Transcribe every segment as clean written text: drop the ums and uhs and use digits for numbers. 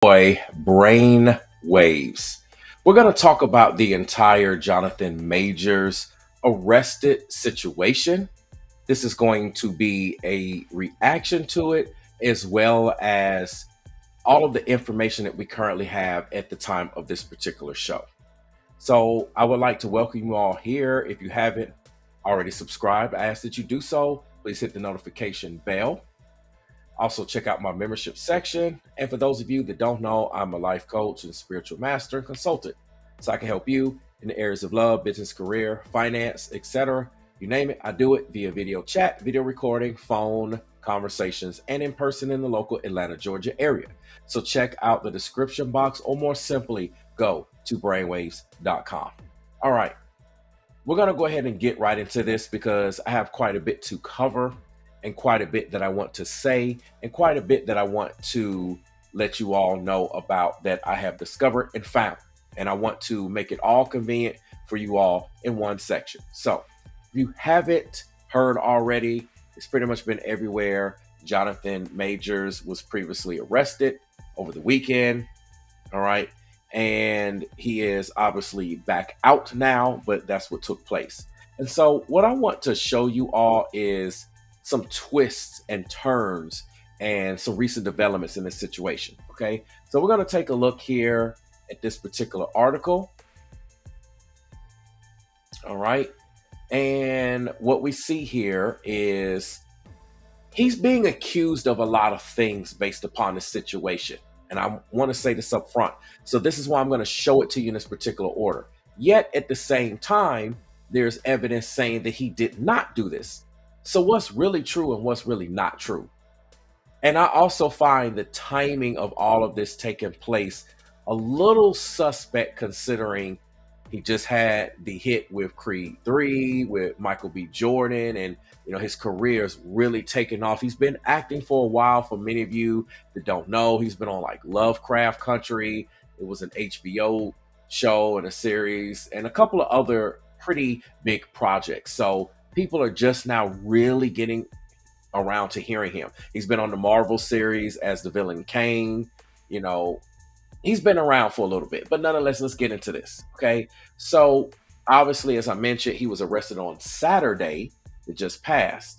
Brain waves. We're going to talk about the entire Jonathan Majors arrested situation. This is going to be a reaction to it, as well as all of the information that we currently have at the time of this particular show. So, I would like to welcome you all here. If you haven't already subscribed, I ask that you do so. Please hit the notification bell. Also, check out my membership section. And for those of you that don't know, I'm a life coach and spiritual master and consultant. So I can help you in the areas of love, business, career, finance, etc. You name it, I do it via video chat, video recording, phone conversations, and in person in the local Atlanta, Georgia area. So check out the description box, or more simply, go to brainwaves.com. All right, we're going to go ahead and get right into this because I have quite a bit to cover and quite a bit that I want to say and quite a bit that I want to let you all know about that I have discovered and found. And I want to make it all convenient for you all in one section. So if you haven't heard already, it's pretty much been everywhere. Jonathan Majors was previously arrested over the weekend. All right. And he is obviously back out now, but that's what took place. And so what I want to show you all is some twists and turns and some recent developments in this situation. Okay. So we're going to take a look here at this particular article. All right. And what we see here is he's being accused of a lot of things based upon the situation. And I want to say this up front. So this is why I'm going to show it to you in this particular order. Yet at the same time, there's evidence saying that he did not do this. So what's really true and what's really not true? And I also find the timing of all of this taking place a little suspect, considering he just had the hit with Creed 3 with Michael B. Jordan, and his career is really taken off. He's been acting for a while. For many of you that don't know, he's been on like Lovecraft Country. It was an HBO show and a series and a couple of other pretty big projects. So people are just now really getting around to hearing him. He's been on the Marvel series as the villain Kang. He's been around for a little bit, but nonetheless, let's get into this. Okay. So obviously, as I mentioned, he was arrested on Saturday that just passed.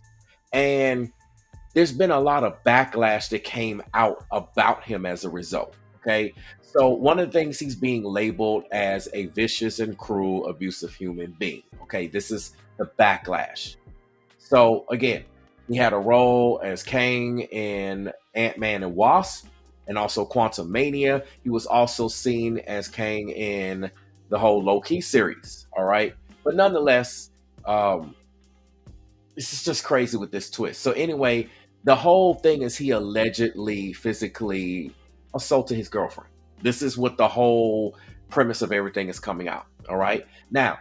And there's been a lot of backlash that came out about him as a result. Okay. So one of the things, he's being labeled as a vicious and cruel, abusive human being. Okay. This is the backlash. So again, he had a role as Kang in Ant-Man and Wasp, and also Quantumania. He was also seen as Kang in the whole Loki series. All right. But nonetheless, this is just crazy with this twist. So anyway, the whole thing is he allegedly physically assaulted his girlfriend. This is what the whole premise of everything is coming out. All right. Now,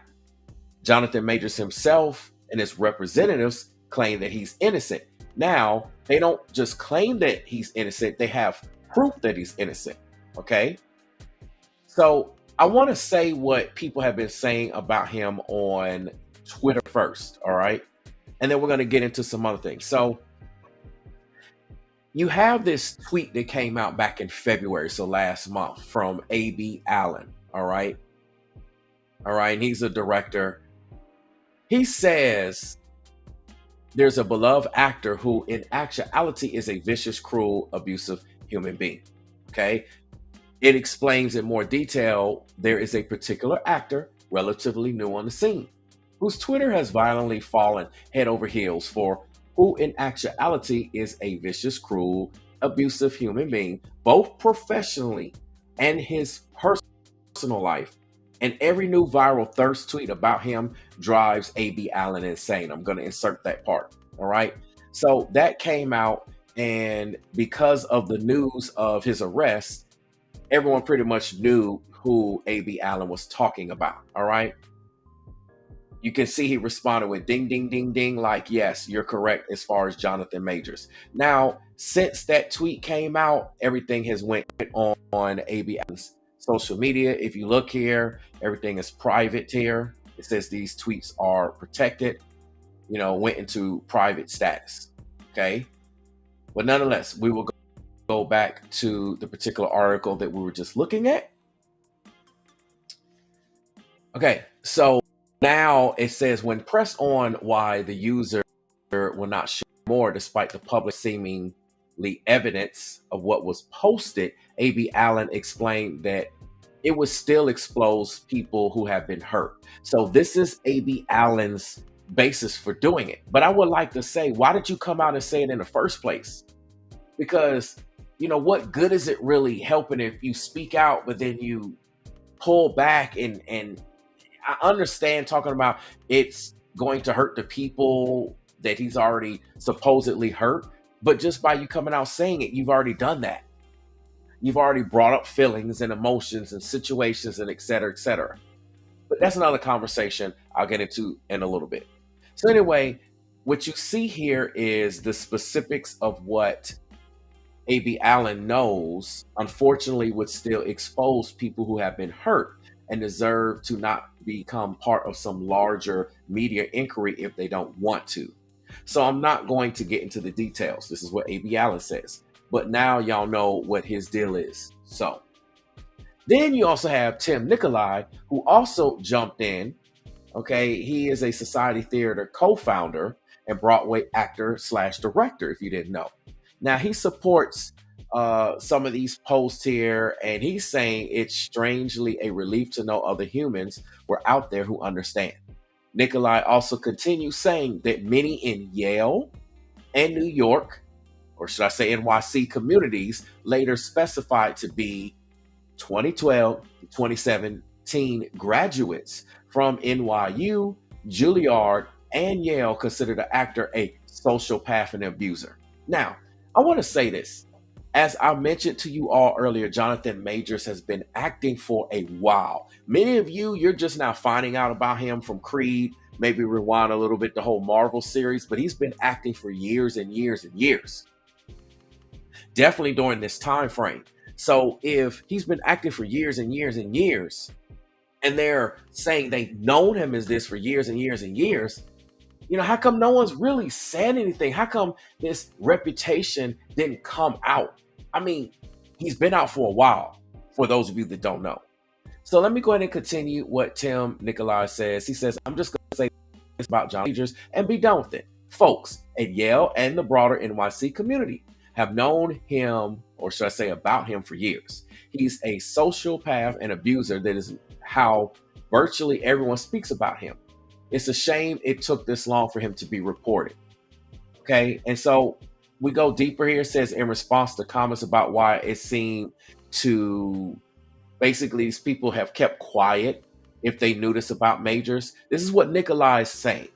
Jonathan Majors himself and his representatives claim that he's innocent. Now, they don't just claim that he's innocent, they have proof that he's innocent. Okay. So I want to say what people have been saying about him on Twitter first. All right. And then we're going to get into some other things. So you have this tweet that came out back in February, so last month, from A.B. Allen. All right. All right. And he's a director. He says there's a beloved actor who in actuality is a vicious, cruel, abusive human being. Okay. It explains in more detail there is a particular actor relatively new on the scene whose Twitter has violently fallen head over heels for who in actuality is a vicious, cruel, abusive human being, both professionally and his personal life. And every new viral thirst tweet about him drives A.B. Allen insane. I'm going to insert that part. All right. So that came out. And because of the news of his arrest, everyone pretty much knew who A.B. Allen was talking about. All right. You can see he responded with ding, ding, ding, ding, like, yes, you're correct as far as Jonathan Majors. Now, since that tweet came out, everything has went on A.B. Allen's social media. If you look here, everything is private here. It says these tweets are protected, went into private status. Okay. But nonetheless, we will go back to the particular article that we were just looking at. Okay, so now it says when pressed on why the user will not share more despite the public seemingly evidence of what was posted, AB Allen explained that it would still expose people who have been hurt. So this is AB Allen's basis for doing it. But I would like to say, why did you come out and say it in the first place? Because what good is it really helping if you speak out, but then you pull back and I understand talking about it's going to hurt the people that he's already supposedly hurt, but just by you coming out saying it, you've already done that. You've already brought up feelings and emotions and situations and et cetera, et cetera. But that's another conversation I'll get into in a little bit. So anyway, what you see here is the specifics of what A.B. Allen knows, unfortunately, would still expose people who have been hurt and deserve to not become part of some larger media inquiry if they don't want to. So I'm not going to get into the details. This is what A.B. Allen says. But now y'all know what his deal is. So then you also have Tim Nicolai, who also jumped in. Okay, he is a Society Theater co-founder and Broadway actor slash director, if you didn't know. Now he supports some of these posts here, and he's saying it's strangely a relief to know other humans were out there who understand. Nikolai also continues saying that many in Yale and New York, or should I say NYC communities, later specified to be 2012 to 2017 graduates from NYU, Juilliard, and Yale consider the actor a sociopath and abuser. Now, I want to say this. As I mentioned to you all earlier, Jonathan Majors has been acting for a while. Many of you, you're just now finding out about him from Creed, maybe rewind a little bit the whole Marvel series, but he's been acting for years and years and years. Definitely during this time frame. So if he's been acting for years and years and years, and they're saying they've known him as this for years and years and years, how come no one's really said anything? How come this reputation didn't come out? I mean, he's been out for a while, for those of you that don't know. So let me go ahead and continue what Tim Nicolai says. He says, I'm just going to say this about John Majors and be done with it. Folks at Yale and the broader NYC community have known him, or should I say about him, for years. He's a sociopath and abuser. That is how virtually everyone speaks about him. It's a shame it took this long for him to be reported. Okay. And so we go deeper here. It says in response to comments about why it seemed to basically these people have kept quiet if they knew this about Majors. This is what Nikolai is saying.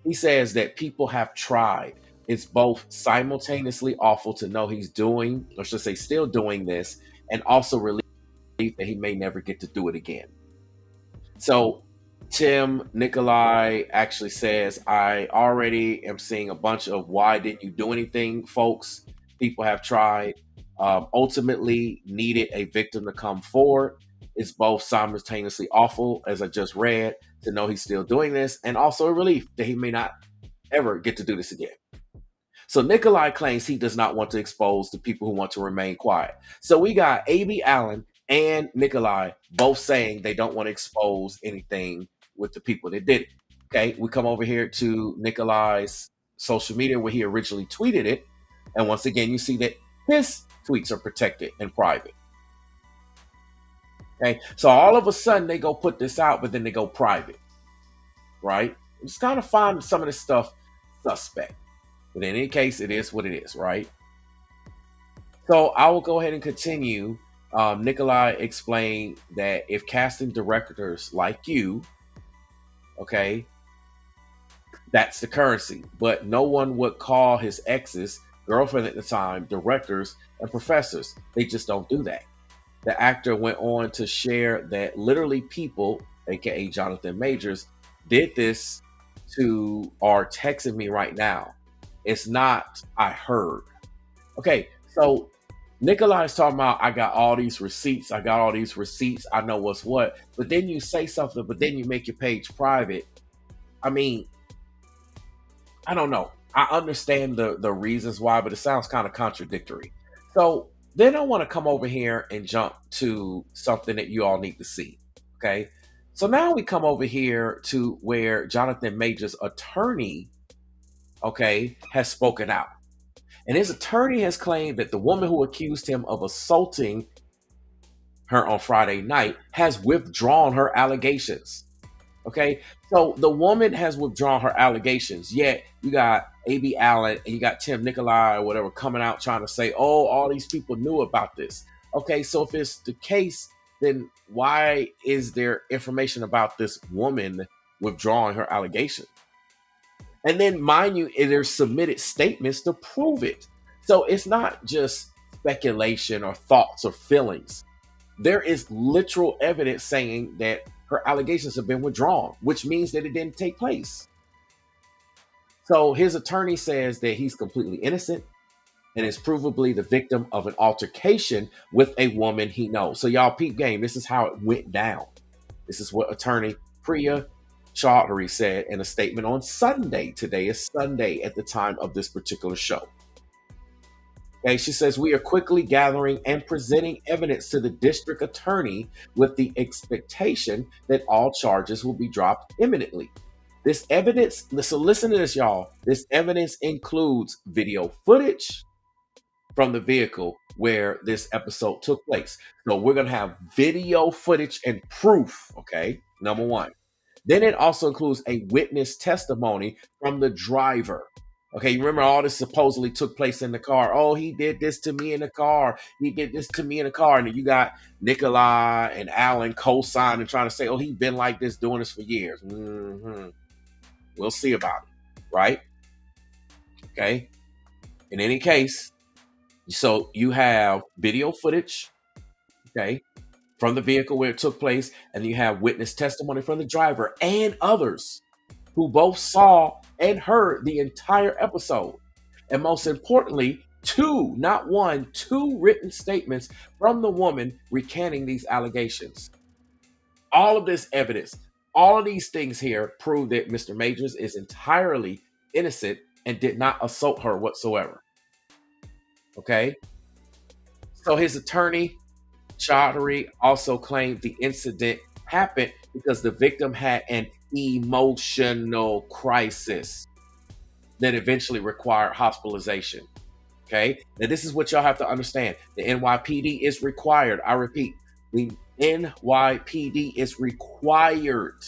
He says that people have tried. It's both simultaneously awful to know he's doing, or should I say still doing this, and also relief that he may never get to do it again. So Tim Nicolai actually says, I already am seeing a bunch of why didn't you do anything, folks. People have tried. Ultimately needed a victim to come forward. It's both simultaneously awful, as I just read, to know he's still doing this, and also a relief that he may not ever get to do this again. So Nikolai claims he does not want to expose the people who want to remain quiet. So we got A.B. Allen and Nikolai both saying they don't want to expose anything with the people that did it. Okay, we come over here to Nikolai's social media where he originally tweeted it. And once again, you see that his tweets are protected and private. Okay, so all of a sudden they go put this out, but then they go private, right? It's kind of find some of this stuff suspect. But in any case, it is what it is, right? So I will go ahead and continue. Nikolai explained that if casting directors like you, okay, that's the currency. But no one would call his exes, girlfriend at the time, directors and professors. They just don't do that. The actor went on to share that literally people, aka Jonathan Majors, did this to or texting me right now. It's not, I heard. Okay, so Nikolai's talking about, I got all these receipts. I know what's what. But then you say something, but then you make your page private. I mean, I don't know. I understand the reasons why, but it sounds kind of contradictory. So then I want to come over here and jump to something that you all need to see. Okay. So now we come over here to where Jonathan Major's attorney, okay, has spoken out. And his attorney has claimed that the woman who accused him of assaulting her on Friday night has withdrawn her allegations. Okay. So the woman has withdrawn her allegations, yet you got AB Allen and you got Tim Nikolai or whatever coming out trying to say, oh, all these people knew about this. Okay. So if it's the case, then why is there information about this woman withdrawing her allegation? And then, mind you, there's submitted statements to prove it. So it's not just speculation or thoughts or feelings. There is literal evidence saying that her allegations have been withdrawn, which means that it didn't take place. So his attorney says that he's completely innocent and is provably the victim of an altercation with a woman he knows. So y'all peep game, this is how it went down. This is what attorney Priya Chaudhary said in a statement on Sunday. Today is Sunday at the time of this particular show. Okay, she says, we are quickly gathering and presenting evidence to the district attorney with the expectation that all charges will be dropped imminently. This evidence, so listen to this, y'all. This evidence includes video footage from the vehicle where this episode took place. So we're going to have video footage and proof, okay? Number one. Then it also includes a witness testimony from the driver. Okay, you remember all this supposedly took place in the car. Oh, he did this to me in the car. He did this to me in the car. And then you got Nikolai and Alan co-signing, trying to say, oh, he's been like this, doing this for years. We'll see about it, right? Okay. In any case, so you have video footage, okay, from the vehicle where it took place, and you have witness testimony from the driver and others who both saw and heard the entire episode. And most importantly, two, not one, two written statements from the woman recanting these allegations. All of this evidence, all of these things here prove that Mr. Majors is entirely innocent and did not assault her whatsoever. Okay? So his attorney, Chaudhary, also claimed the incident happened because the victim had an emotional crisis that eventually required hospitalization. Okay. Now, this is what y'all have to understand. The NYPD is required. I repeat, the NYPD is required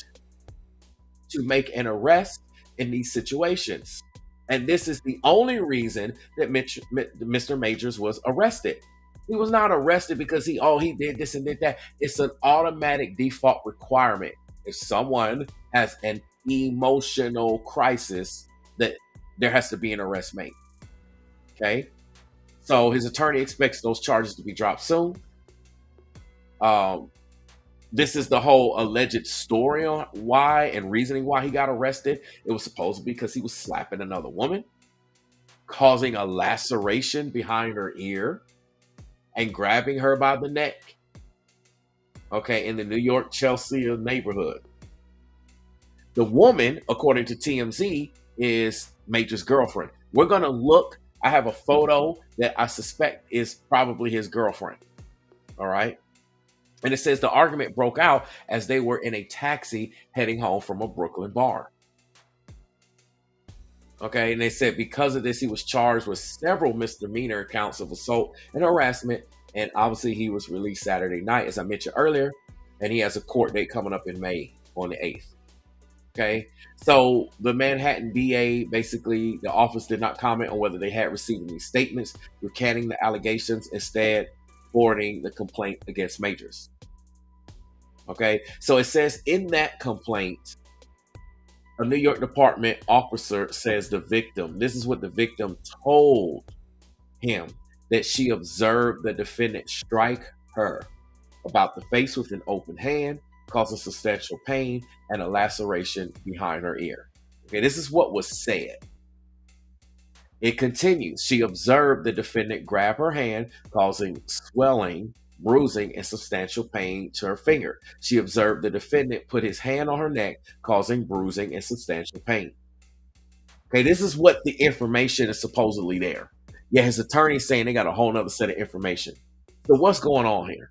to make an arrest in these situations. And this is the only reason that Mr. Majors was arrested. He was not arrested because he did this and did that. It's an automatic default requirement. If someone has an emotional crisis, that there has to be an arrest made. Okay. So his attorney expects those charges to be dropped soon. This is the whole alleged story on why and reasoning why he got arrested. It was supposed to be because he was slapping another woman, causing a laceration behind her ear, and grabbing her by the neck. Okay, in the New York Chelsea neighborhood. The woman, according to TMZ, is Major's girlfriend. We're going to look. I have a photo that I suspect is probably his girlfriend. All right. And it says the argument broke out as they were in a taxi heading home from a Brooklyn bar. Okay. And they said because of this, he was charged with several misdemeanor counts of assault and harassment. And obviously he was released Saturday night, as I mentioned earlier. And he has a court date coming up in May on the 8th. Okay. So the Manhattan DA, basically, the office did not comment on whether they had received any statements recanting the allegations, instead forwarding the complaint against Majors. Okay. So it says in that complaint, a New York department officer says this is what the victim told him, that she observed the defendant strike her about the face with an open hand, causing substantial pain and a laceration behind her ear. Okay, this is what was said. It continues. She observed the defendant grab her hand, causing swelling, bruising, and substantial pain to her finger. She observed the defendant put his hand on her neck, causing bruising and substantial pain. Okay, this is what the information is supposedly there. Yeah, his attorney's saying they got a whole nother set of information. So what's going on here?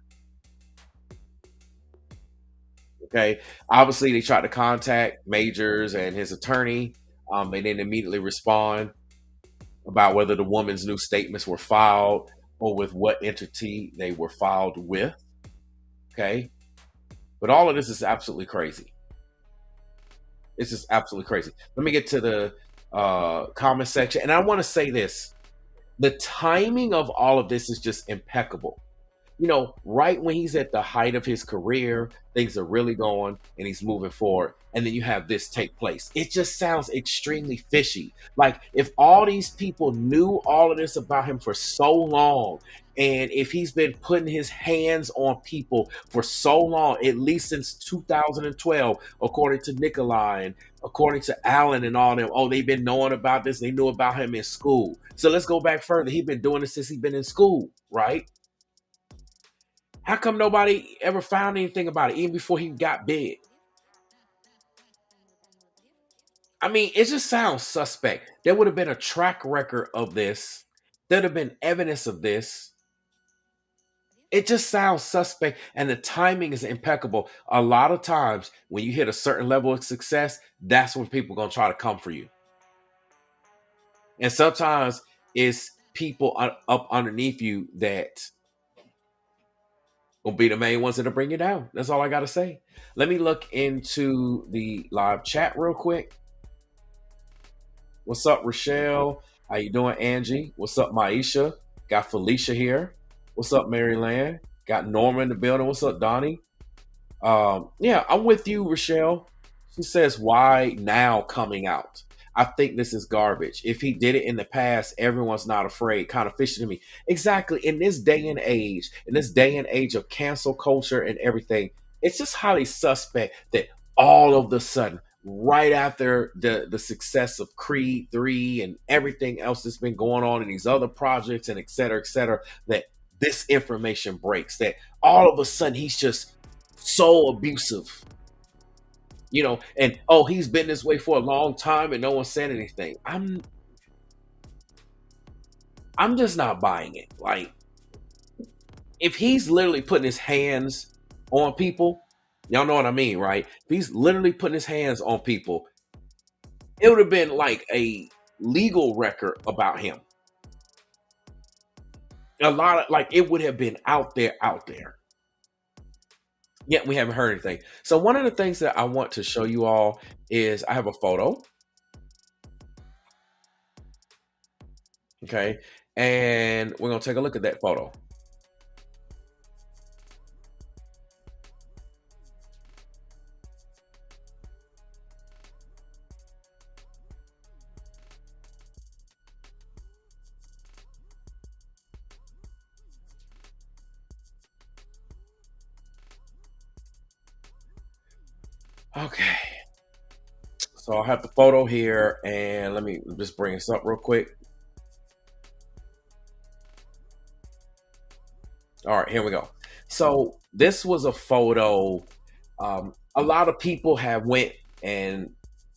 Okay. Obviously, they tried to contact Majors and his attorney. They didn't immediately respond about whether the woman's new statements were filed or with what entity they were filed with. Okay. But all of this is absolutely crazy. It's just absolutely crazy. Let me get to the comment section. And I want to say this, the timing of all of this is just impeccable. Right when he's at the height of his career, things are really going and he's moving forward. And then you have this take place. It just sounds extremely fishy. Like if all these people knew all of this about him for so long, and if he's been putting his hands on people for so long, at least since 2012, according to Nikolai and according to Alan and all them, oh, they've been knowing about this. They knew about him in school. So let's go back further. He's been doing this since he's been in school, right? How come nobody ever found anything about it, even before he got big? I mean, it just sounds suspect. There would have been a track record of this. There'd have been evidence of this. It just sounds suspect, and the timing is impeccable. A lot of times, when you hit a certain level of success, that's when people are gonna try to come for you. And sometimes it's people up underneath you that will be the main ones that'll bring you down. That's all I gotta say. Let me look into the live chat real quick. What's up, Rochelle? How you doing, Angie? What's up, Maisha? Got Felicia here. What's up, Maryland? Got Norma in the building. What's up, Donnie? Yeah, I'm with you, Rochelle. She says, why now coming out? I think this is garbage. If he did it in the past, everyone's not afraid. Kind of fishy to me. Exactly. In this day and age of cancel culture and everything, it's just highly suspect that all of the sudden, right after the success of Creed 3 and everything else that's been going on in these other projects and et cetera, that this information breaks, that all of a sudden he's just so abusive, and oh, he's been this way for a long time and no one said anything. I'm just not buying it. Like, if he's literally putting his hands on people, y'all know what I mean, right? If he's literally putting his hands on people, it would have been like a legal record about him. A lot of, like, it would have been out there. Yet we haven't heard anything. So one of the things that I want to show you all is I have a photo. Okay. And we're going to take a look at that photo. Okay. So I have the photo here, and let me just bring this up real quick. All right, here we go. So this was a photo. A lot of people have went and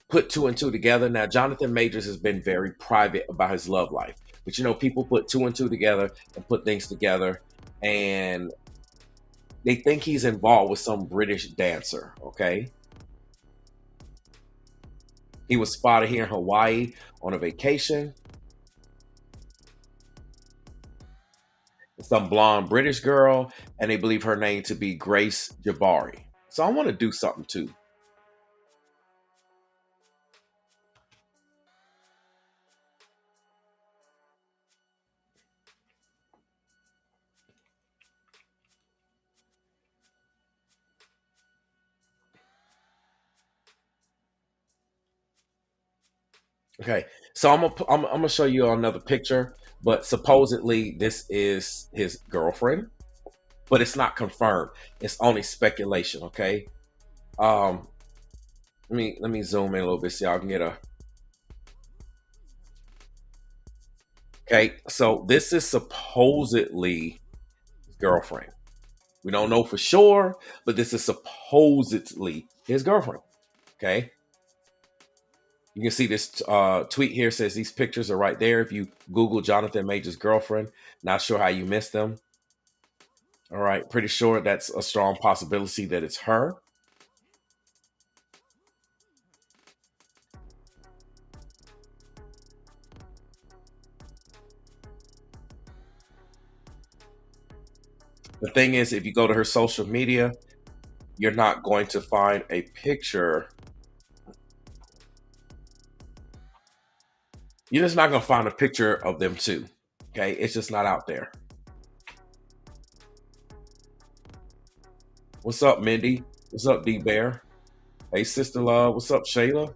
put two and two together. Now, Jonathan Majors has been very private about his love life, but people put two and two together and put things together, and they think he's involved with some British dancer. Okay, he was spotted here in Hawaii on a vacation. Some blonde British girl, and they believe her name to be Grace Jabari. So I want to do something too. Okay, so I'm gonna show you another picture, but supposedly this is his girlfriend, but it's not confirmed. It's only speculation. Okay, um, let me zoom in a little bit so y'all can get a. Okay, so this is supposedly his girlfriend. We don't know for sure, but this is supposedly his girlfriend. Okay, You can see this tweet here says these pictures are right there. If you Google Jonathan Major's girlfriend, not sure how you missed them. All right, pretty sure that's a strong possibility that it's her. The thing is, if you go to her social media, you're not going to find a picture. You're just not going to find a picture of them two. Okay, it's just not out there. What's up, Mindy? What's up, D Bear? Hey, sister love. What's up, Shayla?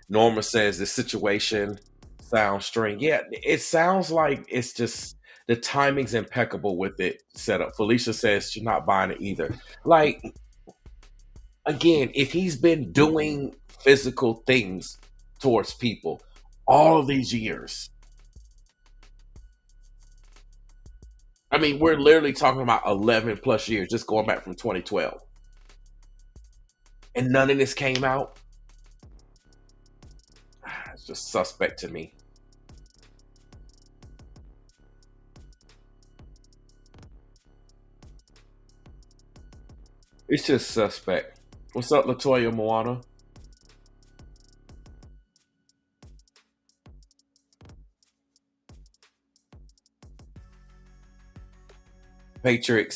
Norma says this situation sounds strange. Yeah, it sounds like it's just the timing's impeccable with it set up. Felicia says she's not buying it either. Like, again, if he's been doing physical things towards people all of these years, I mean, we're literally talking about 11 plus years, just going back from 2012, and none of this came out. It's just suspect to me. It's just suspect. What's up, Latoya Moana? Patriot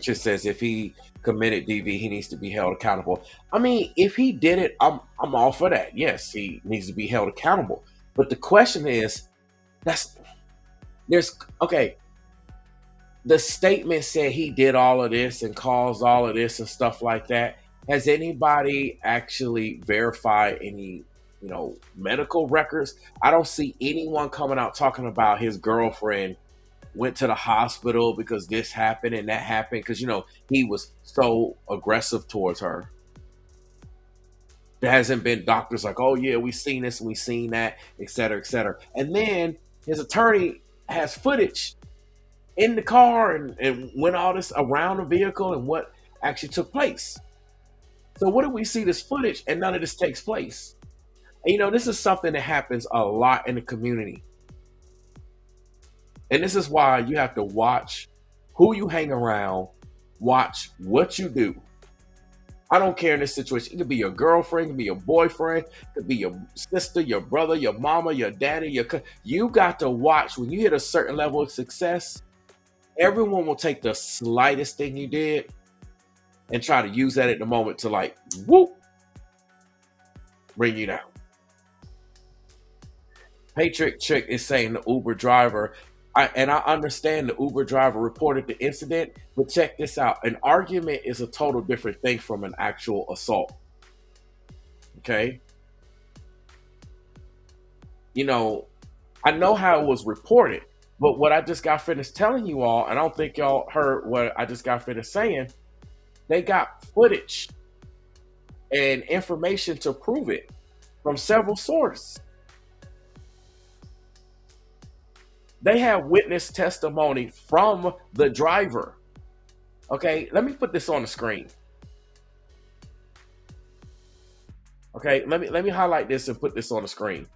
just says if he committed DV, he needs to be held accountable. I mean, if he did it, I'm all for that. Yes, he needs to be held accountable. But the question is, that's there's okay. The statement said he did all of this and caused all of this and stuff like that. Has anybody actually verified any, medical records? I don't see anyone coming out talking about his girlfriend went to the hospital because this happened and that happened because he was so aggressive towards her. There hasn't been doctors like, oh yeah, we seen this and we seen that, et cetera, et cetera. And then his attorney has footage in the car and went all this around the vehicle and what actually took place. So what do we see this footage and none of this takes place? And this is something that happens a lot in the community. And this is why you have to watch who you hang around, watch what you do. I don't care in this situation. It could be your girlfriend, it could be your boyfriend, it could be your sister, your brother, your mama, your daddy, you got to watch when you hit a certain level of success. Everyone will take the slightest thing you did and try to use that at the moment to whoop, bring you down. Patrick Chick is saying the Uber driver, I understand the Uber driver reported the incident, but check this out. An argument is a total different thing from an actual assault. Okay? I know how it was reported, but what I just got finished telling you all, and I don't think y'all heard what I just got finished saying, they got footage and information to prove it from several sources. They have witness testimony from the driver. Okay, let me put this on the screen. Okay, let me highlight this and put this on the screen.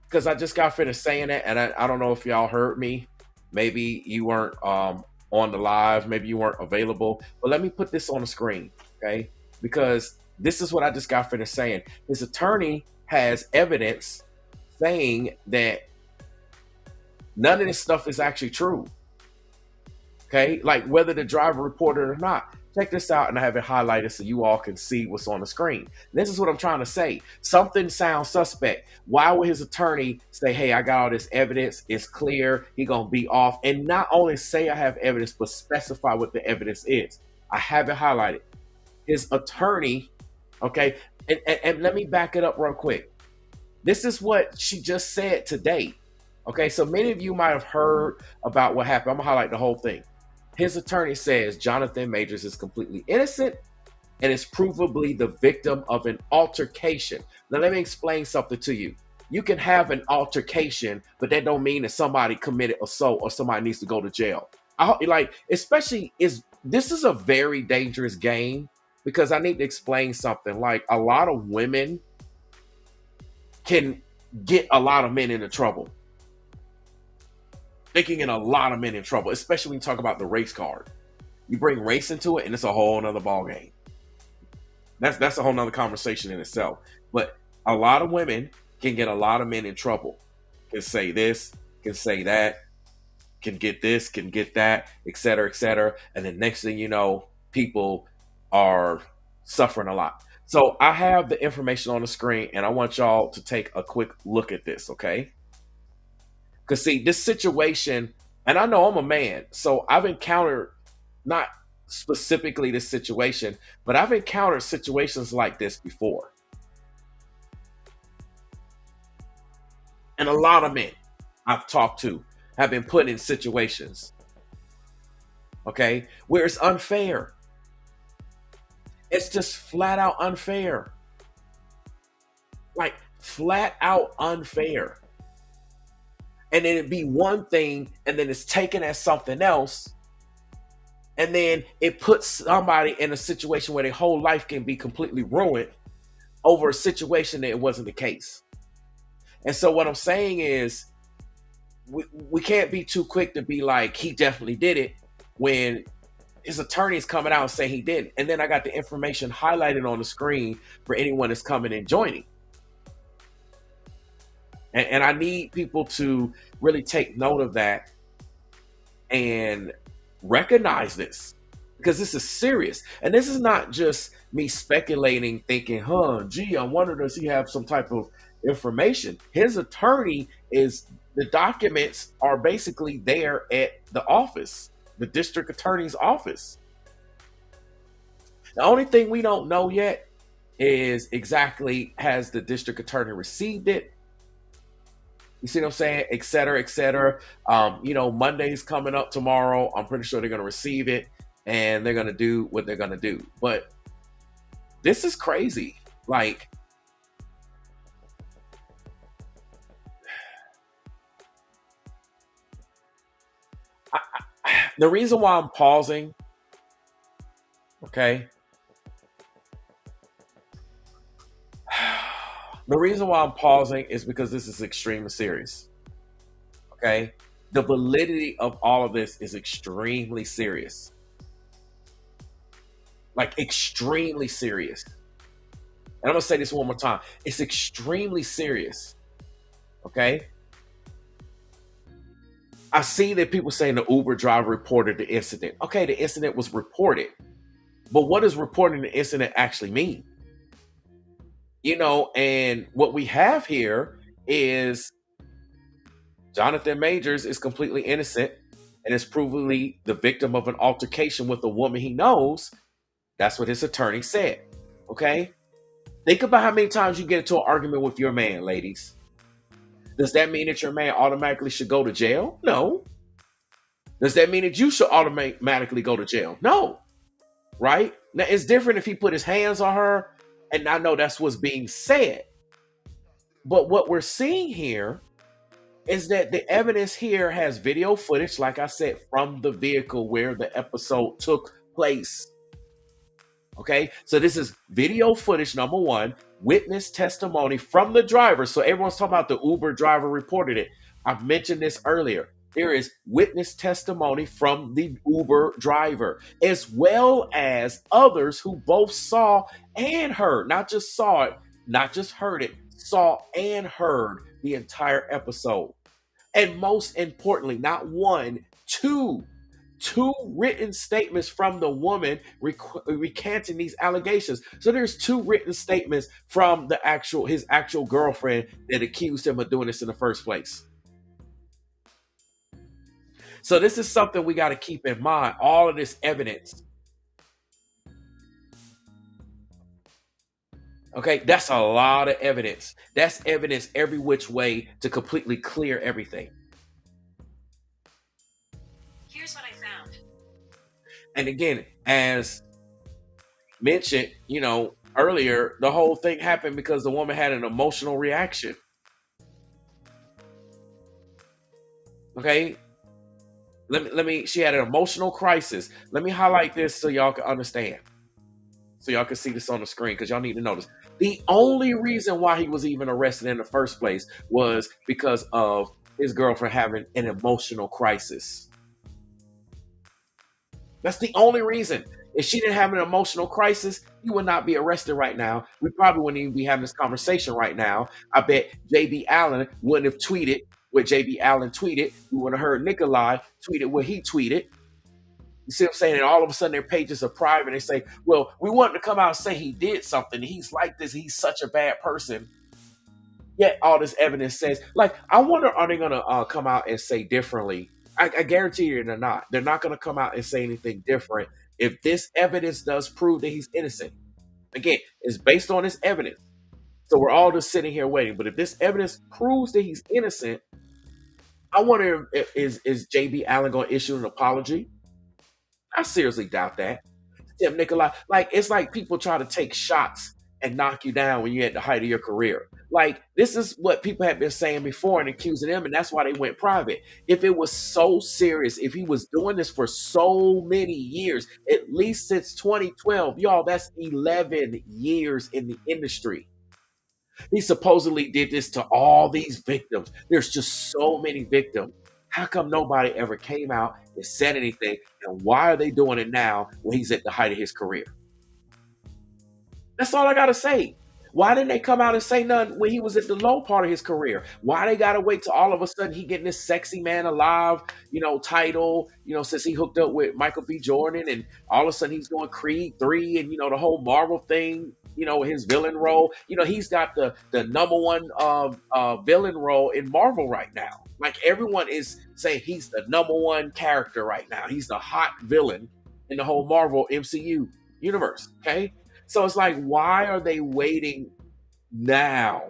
Because I just got finished saying that, and I don't know if y'all heard me. Maybe you weren't on the live, maybe you weren't available. But let me put this on the screen, okay? Because this is what I just got finished saying. His attorney has evidence saying that none of this stuff is actually true. Okay, like whether the driver reported it or not. Check this out, and I have it highlighted so you all can see what's on the screen. This is what I'm trying to say. Something sounds suspect. Why would his attorney say, hey, I got all this evidence, it's clear, he gonna be off, and not only say I have evidence, but specify what the evidence is? I have it highlighted. His attorney, okay, and let me back it up real quick. This is what she just said today. Okay, so many of you might have heard about what happened. I'm gonna highlight the whole thing. His attorney says Jonathan Majors is completely innocent and is provably the victim of an altercation. Now, let me explain something to you. You can have an altercation, but that don't mean that somebody committed assault or somebody needs to go to jail. Especially is This is a very dangerous game because I need to explain something. Like a lot of women can get a lot of men into trouble. They can get a lot of men in trouble, especially when you talk about the race card. You bring race into it, and it's a whole nother ball game. That's a whole nother conversation in itself. But a lot of women can get a lot of men in trouble. Can say this, can say that, can get this, can get that, et cetera, et cetera. And then next thing you know, people are suffering a lot. So I have the information on the screen, and I want y'all to take a quick look at this, okay? Because see, this situation, and I know I'm a man, so I've encountered not specifically this situation, but I've encountered situations like this before. And a lot of men I've talked to have been put in situations, okay, where it's unfair. It's just flat out unfair. Like flat out unfair. And then it'd be one thing, and then it's taken as something else. And then it puts somebody in a situation where their whole life can be completely ruined over a situation that it wasn't the case. And so what I'm saying is we can't be too quick to be like, he definitely did it when his attorney is coming out and saying he didn't. And then I got the information highlighted on the screen for anyone that's coming and joining. And I need people to really take note of that and recognize this because this is serious. And this is not just me speculating, thinking, gee, I wonder, does he have some type of information? His attorney is, the documents are basically there at the office, the district attorney's office. The only thing we don't know yet is exactly, has the district attorney received it? You see what I'm saying? Et cetera, et cetera. Monday's coming up tomorrow. I'm pretty sure they're going to receive it and they're going to do what they're going to do. But this is crazy. Like, the reason why I'm pausing, okay? The reason why I'm pausing is because this is extremely serious. Okay. The validity of all of this is extremely serious. Like extremely serious. And I'm gonna say this one more time. It's extremely serious. Okay. I see that people saying the Uber driver reported the incident. Okay, the incident was reported. But what does reporting the incident actually mean? And what we have here is Jonathan Majors is completely innocent and is provably the victim of an altercation with a woman he knows. That's what his attorney said. Okay? Think about how many times you get into an argument with your man, ladies. Does that mean that your man automatically should go to jail? No. Does that mean that you should automatically go to jail? No. Right? Now, it's different if he put his hands on her, and I know that's what's being said. But what we're seeing here is that the evidence here has video footage, like I said, from the vehicle where the episode took place. Okay, so this is video footage, number one, witness testimony from the driver. So everyone's talking about the Uber driver reported it. I've mentioned this earlier. There is witness testimony from the Uber driver, as well as others who both saw and heard, not just saw it, not just heard it, saw and heard the entire episode. And most importantly, not one, two written statements from the woman recanting these allegations. So there's two written statements from his actual girlfriend that accused him of doing this in the first place. So this is something we got to keep in mind. All of this evidence. Okay, that's a lot of evidence. That's evidence every which way to completely clear everything. Here's what I found. And again, as mentioned, earlier, the whole thing happened because the woman had an emotional reaction. Okay? Let me. She had an emotional crisis. Let me highlight this so y'all can understand. So y'all can see this on the screen because y'all need to notice. The only reason why he was even arrested in the first place was because of his girlfriend having an emotional crisis. That's the only reason. If she didn't have an emotional crisis, he would not be arrested right now. We probably wouldn't even be having this conversation right now. I bet JB Allen wouldn't have tweeted what JB Allen tweeted. We would have heard Nikolai tweeted what he tweeted. You see what I'm saying? And all of a sudden their pages are private. They say, well, we want him to come out and say he did something. He's like this. He's such a bad person. Yet all this evidence says, like, I wonder, are they going to come out and say differently? I guarantee you they're not. They're not going to come out and say anything different if this evidence does prove that he's innocent. Again, it's based on this evidence. So we're all just sitting here waiting. But if this evidence proves that he's innocent, I wonder if is JB Allen going to issue an apology? I seriously doubt that. Tim Nikolai, like it's like people try to take shots and knock you down when you're at the height of your career. Like this is what people have been saying before and accusing him, and that's why they went private. If it was so serious, if he was doing this for so many years, at least since 2012, y'all, that's 11 years in the industry. He supposedly did this to all these victims. There's just so many victims. How come nobody ever came out and said anything? And why are they doing it now when he's at the height of his career? That's all I gotta say. Why didn't they come out and say nothing when he was at the low part of his career? Why they gotta wait till all of a sudden he getting this sexy man alive, title, since he hooked up with Michael B. Jordan and all of a sudden he's doing Creed 3 and the whole Marvel thing, his villain role. He's got the number one villain role in Marvel right now. Like everyone is saying he's the number one character right now. He's the hot villain in the whole Marvel MCU universe. Okay. So it's like, why are they waiting now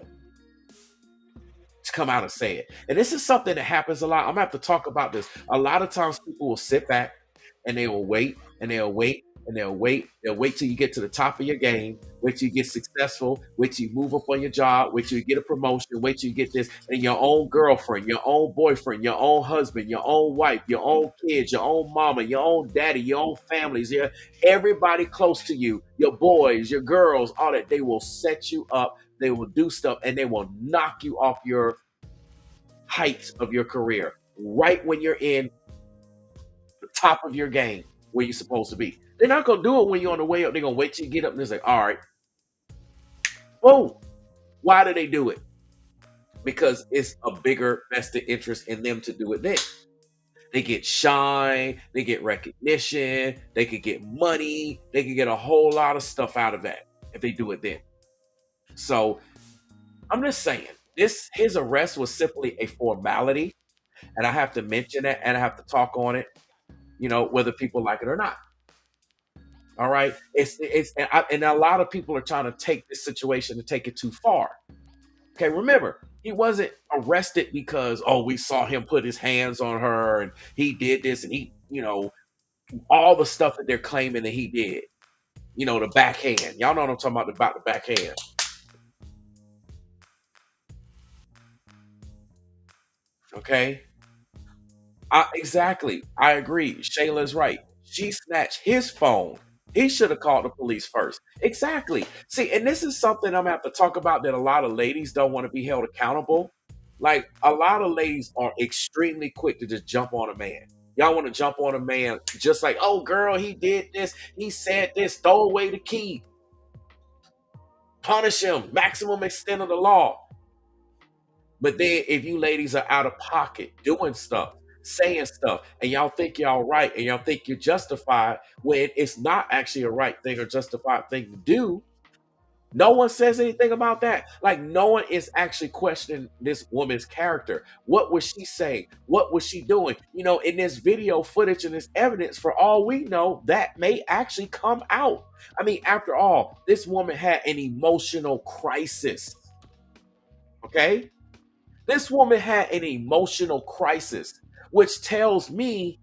to come out and say it? And this is something that happens a lot. I'm gonna have to talk about this. A lot of times people will sit back and they will wait and they'll wait and they'll wait. They'll wait till you get to the top of your game, wait till you get successful, wait till you move up on your job, wait till you get a promotion, wait till you get this, and your own girlfriend, your own boyfriend, your own husband, your own wife, your own kids, your own mama, your own daddy, your own families, everybody close to you, your boys, your girls, all that, they will set you up, they will do stuff, and they will knock you off your heights of your career right when you're in the top of your game where you're supposed to be. They're not gonna do it when you're on the way up. They're gonna wait till you get up and they're like, all right, boom. Why do they do it? Because it's a bigger vested interest in them to do it then. They get shine, they get recognition, they could get money, they could get a whole lot of stuff out of that if they do it then. So I'm just saying, his arrest was simply a formality, and I have to mention that and I have to talk on it, whether people like it or not. All right, and a lot of people are trying to take this situation and take it too far. Okay, remember, he wasn't arrested because we saw him put his hands on her and he did this and he, all the stuff that they're claiming that he did. The backhand. Y'all know what I'm talking about the backhand. Okay, exactly. I agree. Shayla's right. She snatched his phone. He should have called the police first. Exactly. See, and this is something I'm gonna have to talk about that a lot of ladies don't want to be held accountable. Like a lot of ladies are extremely quick to just jump on a man. Y'all want to jump on a man just like, oh girl, he did this, he said this, throw away the key, punish him, maximum extent of the law. But then if you ladies are out of pocket doing stuff, saying stuff, and y'all think y'all right and y'all think you're justified when it's not actually a right thing or justified thing to do, no one says anything about that. Like no one is actually questioning this woman's character. What was she saying? What was she doing? In this video footage and this evidence, for all we know, that may actually come out. I mean, after all, this woman had an emotional crisis. Okay? This woman had an emotional crisis, which tells me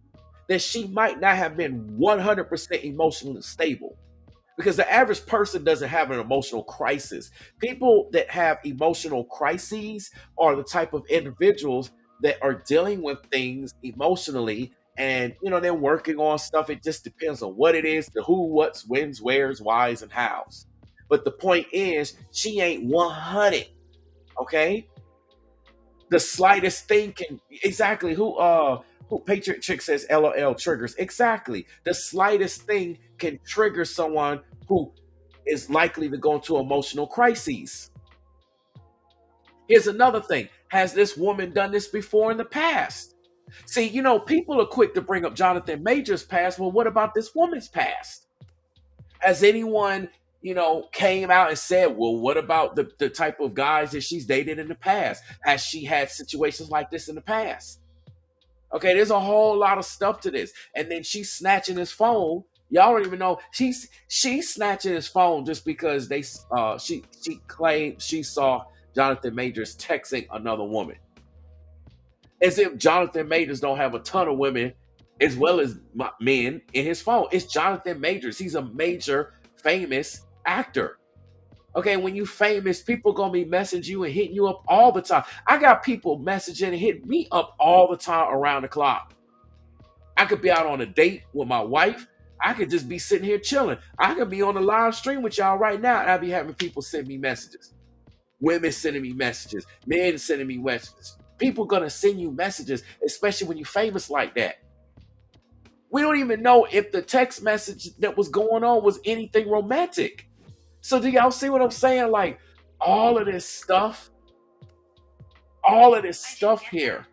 that she might not have been 100% emotionally stable because the average person doesn't have an emotional crisis. People that have emotional crises are the type of individuals that are dealing with things emotionally and they're working on stuff. It just depends on what it is, the who, what's, when's, where's, why's, and how's. But the point is, she ain't 100. Okay, the slightest thing can exactly who Patriot Chick says LOL triggers exactly. The slightest thing can trigger someone who is likely to go into emotional crises. Here's another thing: has this woman done this before in the past? See, people are quick to bring up Jonathan Major's past. Well, what about this woman's past? Has anyone, came out and said, well, what about the type of guys that she's dated in the past? Has she had situations like this in the past? Okay, there's a whole lot of stuff to this. And then she's snatching his phone. Y'all don't even know she's snatching his phone just because she claimed she saw Jonathan Majors texting another woman. As if Jonathan Majors don't have a ton of women as well as men in his phone. It's Jonathan Majors. He's a major famous actor. Okay, when you famous, people gonna be messaging you and hitting you up all the time. I got people messaging and hitting me up all the time around the clock. I could be out on a date with my wife. I could just be sitting here chilling. I could be on a live stream with y'all right now, and I'd be having people send me messages. Women sending me messages, men sending me messages. People gonna send you messages, especially when you're famous like that. We don't even know if the text message that was going on was anything romantic. So do y'all see what I'm saying? Like all of this stuff, all of this I didn't stuff get that. here,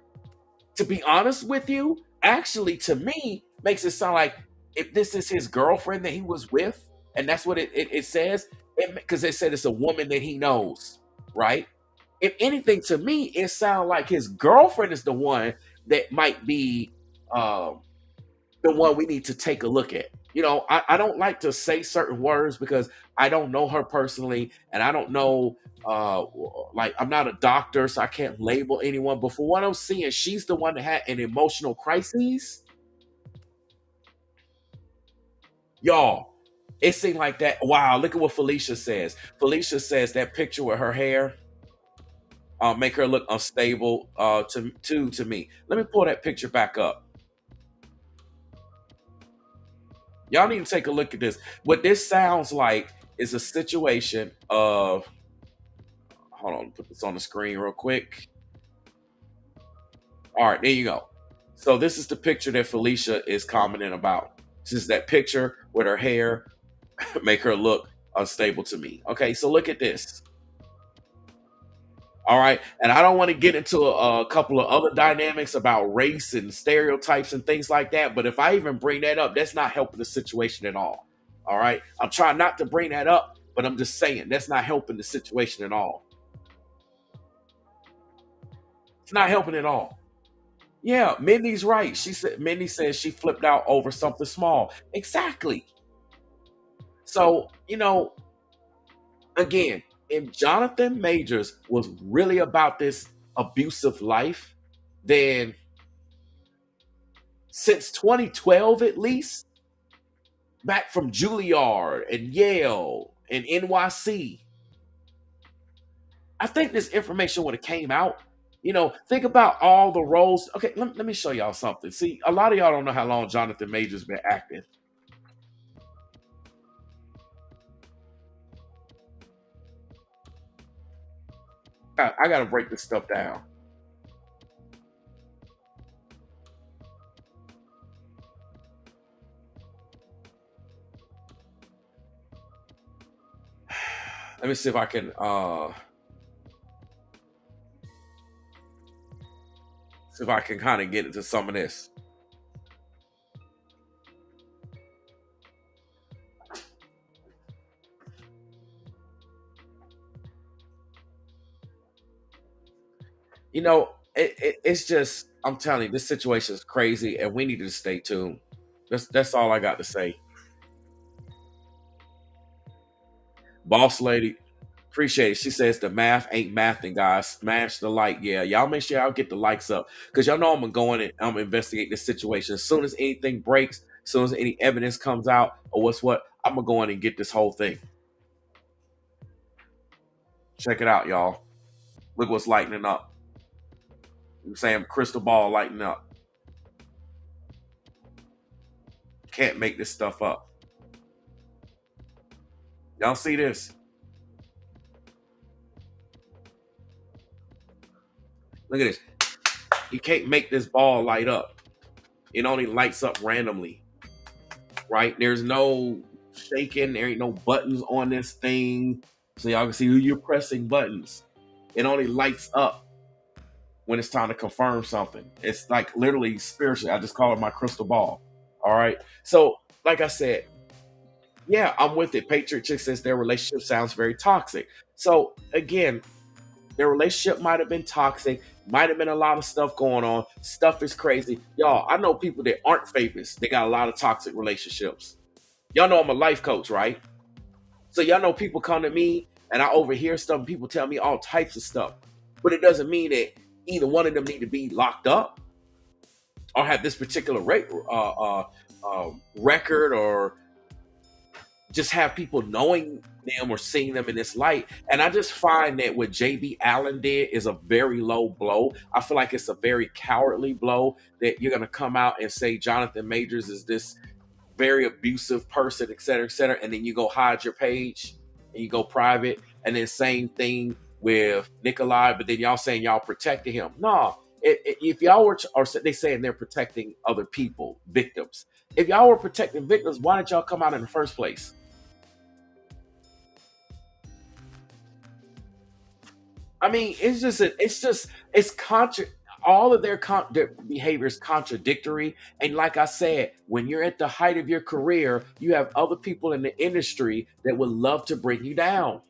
to be honest with you, actually to me makes it sound like if this is his girlfriend that he was with, and that's what it says, because they said it's a woman that he knows, right? If anything, to me, it sounds like his girlfriend is the one that might be um, the one we need to take a look at. I don't like to say certain words because I don't know her personally, and I don't know, uh, like, I'm not a doctor, so I can't label anyone. But for what I'm seeing, she's the one that had an emotional crisis. Y'all, it seemed like that. Wow, look at what Felicia says. Felicia says that picture with her hair make her look unstable to me. Let me pull that picture back up. Y'all need to take a look at this. What this sounds like is a situation of, hold on, put this on the screen real quick. All right, there you go. So this is the picture that Felicia is commenting about. This is that picture with her hair make her look unstable to me. Okay, so look at this. All right, and I don't want to get into a couple of other dynamics about race and stereotypes and things like that. But if I even bring that up, that's not helping the situation at all. All right, I'm trying not to bring that up, but I'm just saying that's not helping the situation at all. It's not helping at all. Yeah, Mindy's right. Mindy says she flipped out over something small. Exactly. So, again, if Jonathan Majors was really about this abusive life, then since 2012 at least, back from Juilliard and Yale and NYC, I think this information would have came out. Think about all the roles. Okay, let me show y'all something. See, a lot of y'all don't know how long Jonathan Majors been acting. I got to break this stuff down. Let me see if I can kind of get into some of this. It's just, I'm telling you, this situation is crazy, and we need to stay tuned. That's all I got to say. Boss lady, appreciate it. She says the math ain't mathing, guys. Smash the like. Yeah, y'all make sure y'all get the likes up because y'all know I'm gonna go in and I'm gonna investigate this situation. As soon as anything breaks, as soon as any evidence comes out, or what's what, I'm gonna go in and get this whole thing. Check it out, y'all. Look what's lightening up. I'm saying crystal ball lighting up. Can't make this stuff up. Y'all see this? Look at this. You can't make this ball light up. It only lights up randomly, right? There's no shaking. There ain't no buttons on this thing. So y'all can see who you're pressing buttons. It only lights up when it's time to confirm something. It's like literally spiritually. I just call it my crystal ball. All right. So, like I said, yeah, I'm with it. Patriot Chick says their relationship sounds very toxic. So, again, their relationship might have been toxic, might have been a lot of stuff going on. Stuff is crazy. Y'all, I know people that aren't famous. They got a lot of toxic relationships. Y'all know I'm a life coach, right? So y'all know people come to me and I overhear stuff and people tell me all types of stuff. But it doesn't mean that either one of them need to be locked up or have this particular record or just have people knowing them or seeing them in this light. And I just find that what JB Allen did is a very low blow. I feel like it's a very cowardly blow that you're going to come out and say Jonathan Majors is this very abusive person, et cetera, et cetera. And then you go hide your page and you go private. And then same thing with Nikolai, but then y'all saying y'all protected him. No, if y'all were, or they saying they're protecting other people, victims. If y'all were protecting victims, why didn't y'all come out in the first place? I mean, it's all of their behavior is contradictory. And like I said, when you're at the height of your career, you have other people in the industry that would love to bring you down.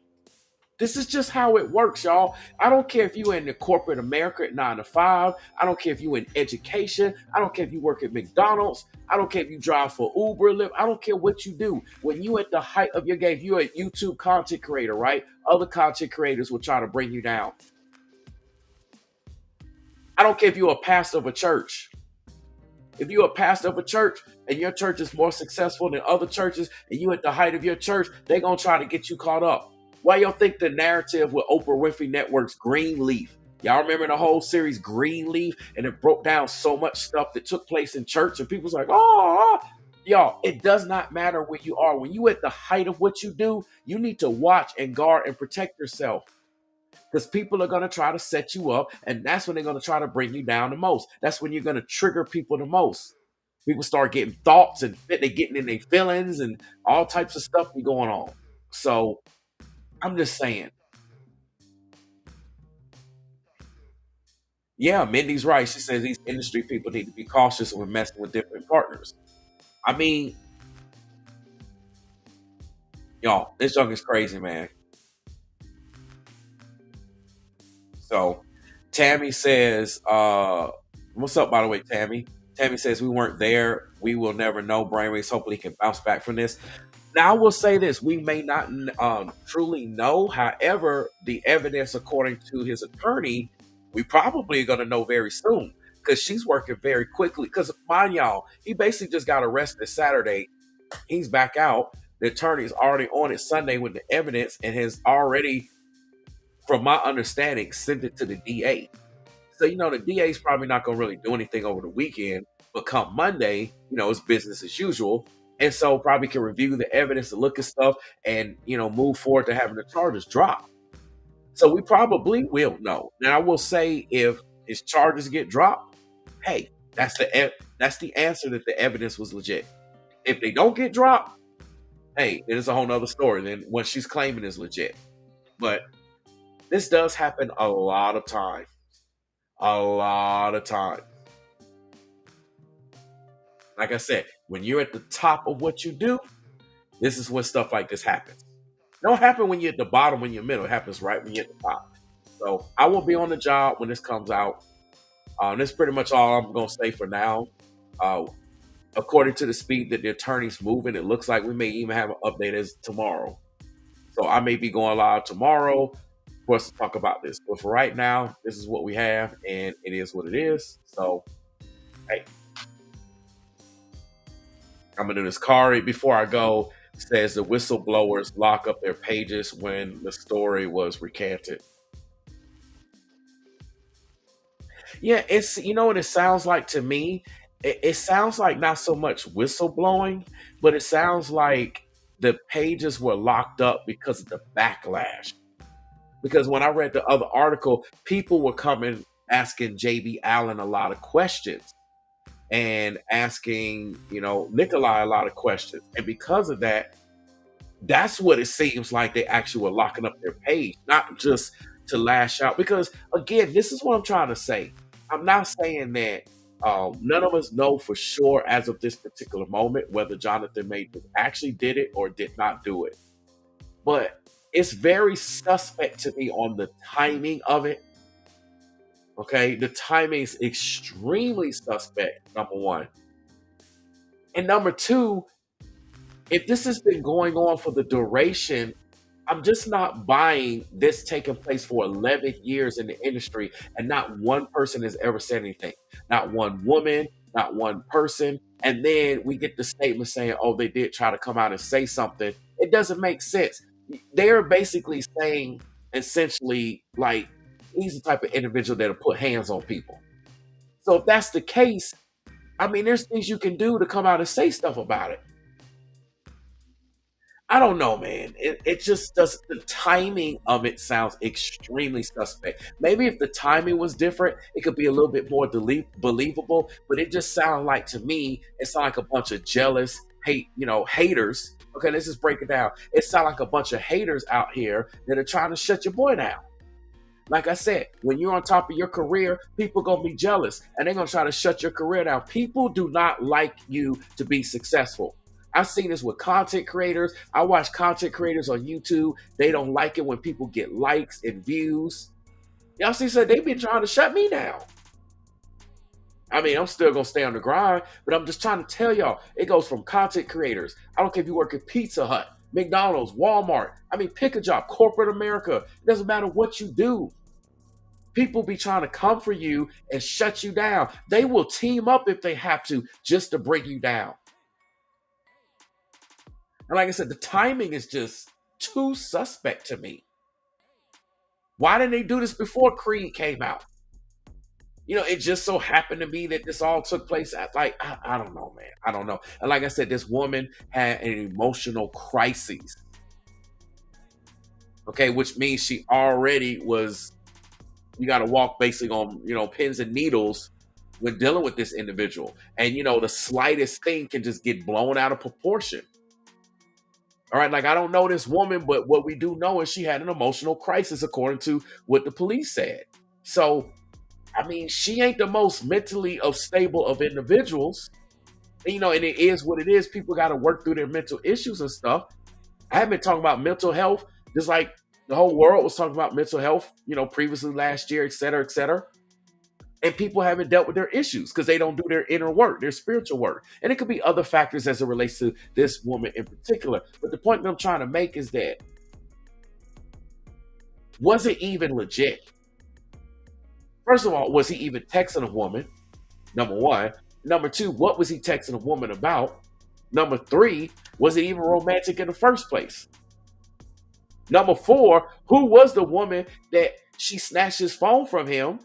This is just how it works, y'all. I don't care if you in the corporate America at 9 to 5. I don't care if you in education. I don't care if you work at McDonald's. I don't care if you drive for Uber, Lyft. I don't care what you do. When you at the height of your game, if you're a YouTube content creator, right? Other content creators will try to bring you down. I don't care if you're a pastor of a church. If you're a pastor of a church and your church is more successful than other churches and you at the height of your church, they're gonna try to get you caught up. Why y'all think the narrative with Oprah Winfrey Network's Greenleaf? Y'all remember the whole series Greenleaf, and it broke down so much stuff that took place in church, and people's like, oh, y'all, it does not matter where you are. When you at the height of what you do, you need to watch and guard and protect yourself because people are going to try to set you up, and that's when they're going to try to bring you down the most. That's when you're going to trigger people the most. People start getting thoughts and they're getting in their feelings and all types of stuff be going on. So I'm just saying, yeah, Mindy's right. She says these industry people need to be cautious when messing with different partners. I mean, y'all, this junk is crazy, man. So Tammy says, what's up, by the way, Tammy? Tammy says we weren't there. We will never know. Brainwaves hopefully can bounce back from this. Now, I will say this: we may not truly know. However, the evidence, according to his attorney, we probably are going to know very soon because she's working very quickly. Because mind y'all, he basically just got arrested Saturday. He's back out. The attorney is already on it Sunday with the evidence and has already, from my understanding, sent it to the DA. So the DA is probably not going to really do anything over the weekend. But come Monday, it's business as usual, and so probably can review the evidence and look at stuff and move forward to having the charges dropped. So we probably will know. Now I will say if his charges get dropped, hey, that's the answer that the evidence was legit. If they don't get dropped, hey, then it's a whole nother story. Then what she's claiming is legit. But this does happen a lot of time. A lot of time. Like I said, when you're at the top of what you do, this is when stuff like this happens. It don't happen when you're at the bottom, when you're middle. It happens right when you're at the top. So I will be on the job when this comes out. This is pretty much all I'm going to say for now. Uh, According to the speed that the attorney's moving, it looks like we may even have an update as tomorrow. So I may be going live tomorrow for us to talk about this. But for right now, this is what we have, and it is what it is. So, hey, I'm gonna do this card before I go. Says the whistleblowers lock up their pages when the story was recanted. Yeah, it's what it sounds like to me. it sounds like not so much whistleblowing, but it sounds like the pages were locked up because of the backlash. Because when I read the other article, people were coming asking JB Allen a lot of questions and asking, Nikolai a lot of questions. And because of that, that's what it seems like they actually were locking up their page, not just to lash out. Because again, this is what I'm trying to say. I'm not saying that none of us know for sure as of this particular moment whether Jonathan Majors actually did it or did not do it. But it's very suspect to me on the timing of it. Okay, the timing is extremely suspect. Number one, and number two, if this has been going on for the duration, I'm just not buying this taking place for 11 years in the industry and not one person has ever said anything. Not one woman, not one person. And then we get the statement saying, oh, they did try to come out and say something. It doesn't make sense. They're basically saying, essentially, like, he's the type of individual that'll put hands on people. So if that's the case, I mean, there's things you can do to come out and say stuff about it. I don't know, man. It just does. The timing of it sounds extremely suspect. Maybe if the timing was different, it could be a little bit more believable. But it just sounds like to me, it sounds like a bunch of jealous haters. Okay, let's just break it down. It sounds like a bunch of haters out here that are trying to shut your boy down. Like I said, when you're on top of your career, people gonna be jealous and they're gonna try to shut your career down. People do not like you to be successful. I've seen this with content creators. I watch content creators on YouTube. They don't like it when people get likes and views. Y'all see, so they've been trying to shut me down. I mean, I'm still gonna stay on the grind, but I'm just trying to tell y'all, it goes from content creators. I don't care if you work at Pizza Hut, McDonald's, Walmart. I mean, pick a job, corporate America. It doesn't matter what you do. People be trying to come for you and shut you down. They will team up if they have to just to bring you down. And like I said, the timing is just too suspect to me. Why didn't they do this before Creed came out? It just so happened to be that this all took place at I don't know, man. I don't know. And like I said, this woman had an emotional crisis. Okay, which means she already was. You got to walk basically on pins and needles when dealing with this individual, and the slightest thing can just get blown out of proportion. All right, like I don't know this woman, but what we do know is she had an emotional crisis, according to what the police said. So, I mean, she ain't the most mentally stable of individuals. And it is what it is. People got to work through their mental issues and stuff. I have been talking about mental health, just like the whole world was talking about mental health, previously last year, et cetera, et cetera. And people haven't dealt with their issues because they don't do their inner work, their spiritual work. And it could be other factors as it relates to this woman in particular. But the point that I'm trying to make is that, was it even legit? First of all, was he even texting a woman? Number one. Number two, what was he texting a woman about? Number three, was it even romantic in the first place? Number four, who was the woman that she snatched his phone from him?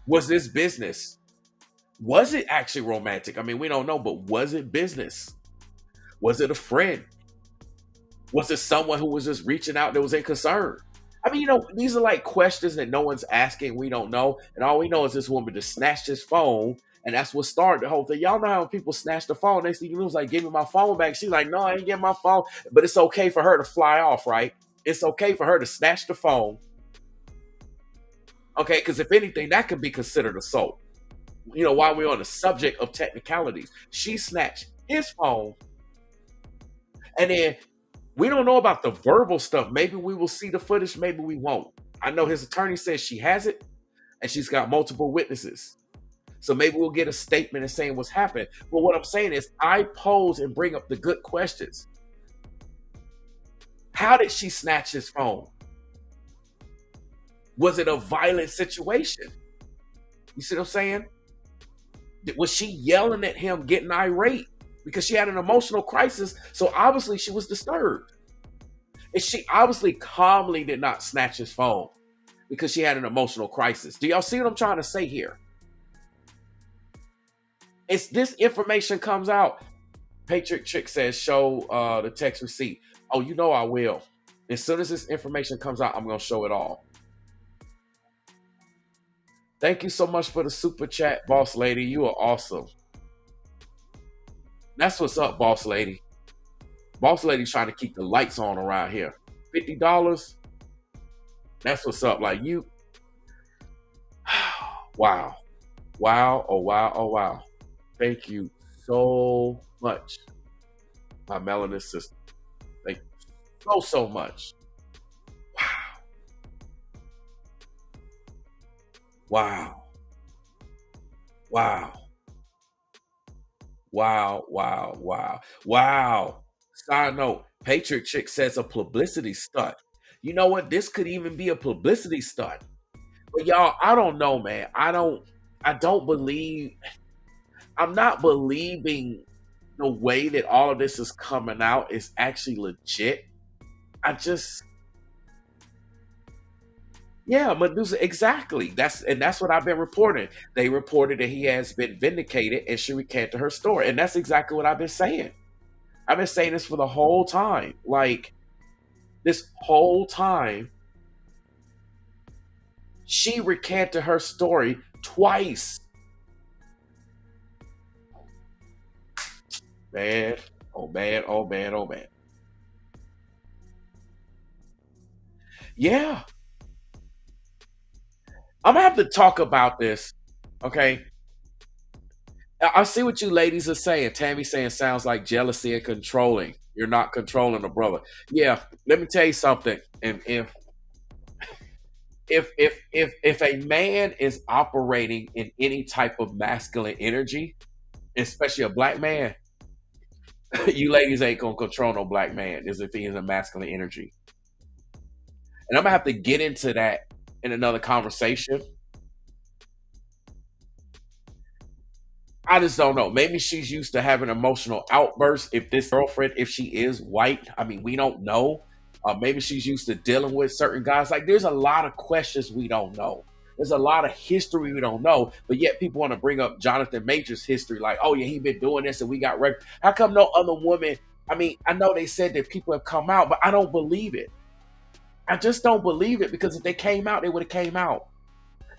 Was this business? Was it actually romantic? I mean, we don't know, but was it business? Was it a friend? Was it someone who was just reaching out that was in concern? I mean, these are like questions that no one's asking. We don't know. And all we know is this woman just snatched his phone. And that's what started the whole thing. Y'all know how people snatch the phone. Next thing you know, was like, give me my phone back. She's like, no, I ain't getting my phone. But it's okay for her to fly off, right? It's okay for her to snatch the phone. Okay, because if anything, that could be considered assault. While we're on the subject of technicalities, she snatched his phone. And then we don't know about the verbal stuff. Maybe we will see the footage, maybe we won't. I know his attorney says she has it and she's got multiple witnesses. So maybe we'll get a statement and saying what's happened. But what I'm saying is I pose and bring up the good questions. How did she snatch his phone? Was it a violent situation? You see what I'm saying? Was she yelling at him, getting irate? Because she had an emotional crisis, so obviously she was disturbed. And she obviously calmly did not snatch his phone because she had an emotional crisis. Do y'all see what I'm trying to say here? It's this information comes out. Patriot Chick says, show the text receipt. Oh, you know I will. As soon as this information comes out, I'm gonna show it all. Thank you so much for the super chat, boss lady. You are awesome. That's what's up, boss lady. Boss lady's trying to keep the lights on around here. $50. That's what's up. Like you, wow, wow, oh wow, oh wow. Thank you so much, my melanin sister. Thank you so much. Wow, wow, wow, wow, wow, wow. Side note: Patriot Chick says a publicity stunt. You know what? This could even be a publicity stunt. But y'all, I don't know, man. I don't believe. I'm not believing the way that all of this is coming out is actually legit. I just Yeah, Medusa, exactly. That's what I've been reporting. They reported that he has been vindicated and she recanted her story. And that's exactly what I've been saying. I've been saying this for the whole time. Like this whole time, she recanted her story twice. Man, oh man, oh man, oh man. Yeah, I'm gonna have to talk about this. Okay. I see what you ladies are saying. Tammy saying sounds like jealousy and controlling. You're not controlling a brother. Yeah, let me tell you something. And if a man is operating in any type of masculine energy, especially a black man, you ladies ain't gonna control no black man as if he is a masculine energy. And I'm gonna have to get into that in another conversation. I just don't know. Maybe she's used to having emotional outbursts. If this girlfriend, if she is white, I mean, we don't know. Maybe she's used to dealing with certain guys. Like, there's a lot of questions we don't know. There's a lot of history we don't know, but yet people want to bring up Jonathan Major's history, like, oh yeah, he been doing this and we got wrecked. How come no other woman? I mean, I know they said that people have come out, but I don't believe it. I just don't believe it because if they came out, they would have came out.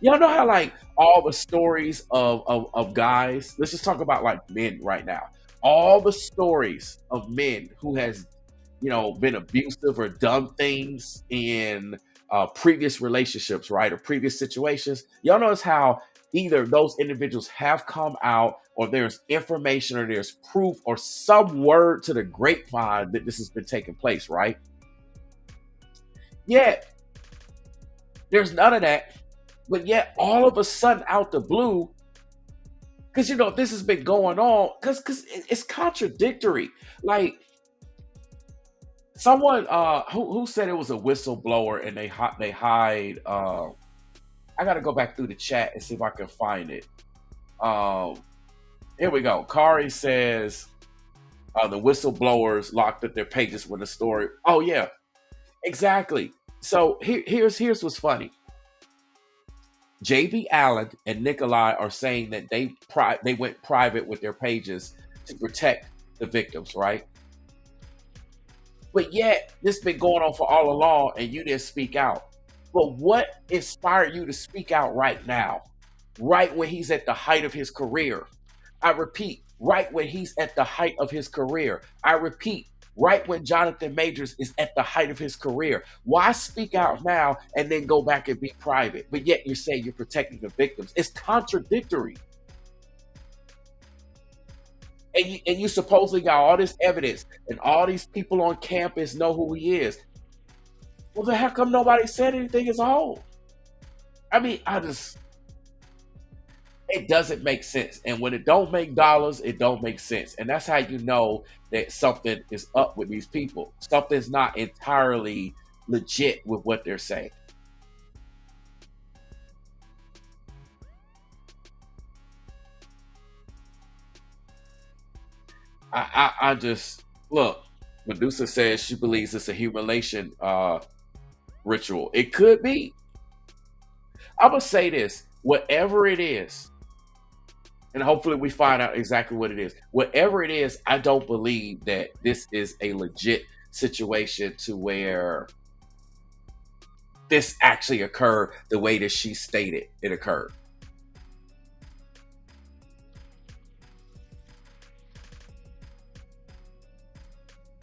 Y'all know how like all the stories of guys, let's just talk about like men right now. All the stories of men who has, been abusive or done things in previous relationships, right? Or previous situations. Y'all notice how either those individuals have come out or there's information or there's proof or some word to the grapevine that this has been taking place, right? Yet there's none of that. But yet all of a sudden out the blue, because this has been going on, because it's contradictory. Like someone who said it was a whistleblower and they hide. I got to go back through the chat and see if I can find it. Um, Here we go. Kari says the whistleblowers locked up their pages with a story. Oh yeah, exactly. So here's what's funny. JB Allen and Nikolai are saying that they went private with their pages to protect the victims, right? But yet this been going on for all along, and you didn't speak out. But what inspired you to speak out right now, right when he's at the height of his career? I repeat, right when he's at the height of his career. I repeat, right when Jonathan Majors is at the height of his career. Why speak out now and then go back and be private? But yet you're saying you're protecting the victims. It's contradictory. And you supposedly got all this evidence and all these people on campus know who he is. Well, then how come nobody said anything at all? I mean, it doesn't make sense. And when it don't make dollars, it don't make sense. And that's how you know that something is up with these people. Something's not entirely legit with what they're saying. I just look. Medusa says she believes it's a humiliation ritual. It could be. I'm gonna say this: whatever it is, And hopefully we find out exactly what it is. Whatever it is, I don't believe that this is a legit situation to where this actually occurred the way that she stated it occurred.